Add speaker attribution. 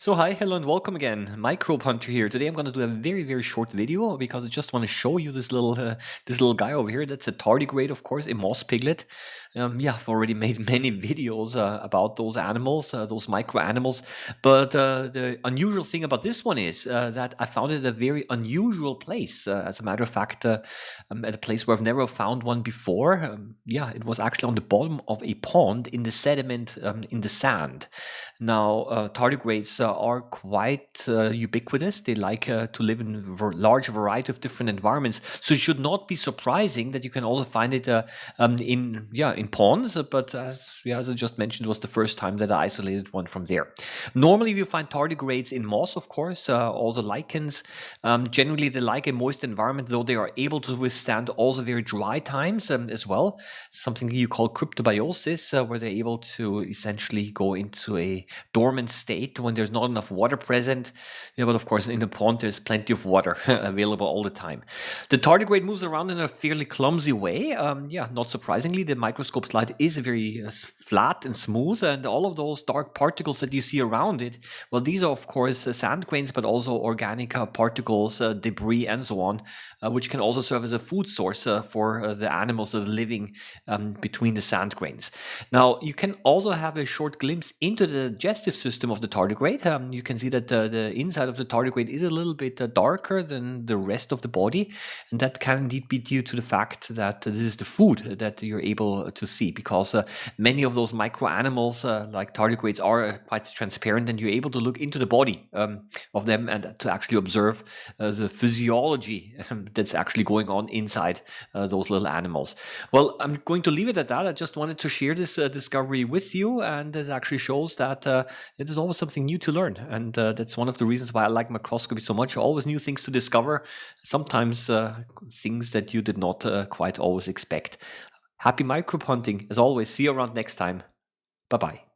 Speaker 1: So hi, hello and welcome again. Microbehunter here. Today I'm going to do a very short video because I just want to show you this little guy over here. That's a tardigrade, of course, a moss piglet. Yeah, I've already made many videos about those animals, those micro animals. But the unusual thing about this one is that I found it a very unusual place. As a matter of fact, at a place where I've never found one before. Yeah, it was actually on the bottom of a pond in the sediment, in the sand. Now, tardigrades are quite ubiquitous. They like to live in a large variety of different environments. So it should not be surprising that you can also find it in ponds. But as I just mentioned, it was the first time that I isolated one from there. Normally, you find tardigrades in moss, of course, also lichens. Generally, they like a moist environment, though they are able to withstand also very dry times as well. Something you call cryptobiosis, where they're able to essentially go into a dormant state when there's not enough water present. Yeah, but of course, in the pond, there's plenty of water available all the time. The tardigrade moves around in a fairly clumsy way. Yeah, not surprisingly, the microscope slide is very flat and smooth, and all of those dark particles that you see around it, well, these are, of course, sand grains, but also organic particles, debris, and so on, which can also serve as a food source for the animals that are living between the sand grains. Now, you can also have a short glimpse into the digestive system of the tardigrade. You can see that the inside of the tardigrade is a little bit darker than the rest of the body, and that can indeed be due to the fact that this is the food that you're able to see, because many of those micro animals like tardigrades are quite transparent, and you're able to look into the body of them and to actually observe the physiology that's actually going on inside those little animals. Well, I'm going to leave it at that. I just wanted to share this discovery with you, and it actually shows that it is always something new to learn, and that's one of the reasons why I like microscopy so much. Always new things to discover, sometimes things that you did not quite always expect. Happy microbe hunting, as always. See you around next time. Bye-bye.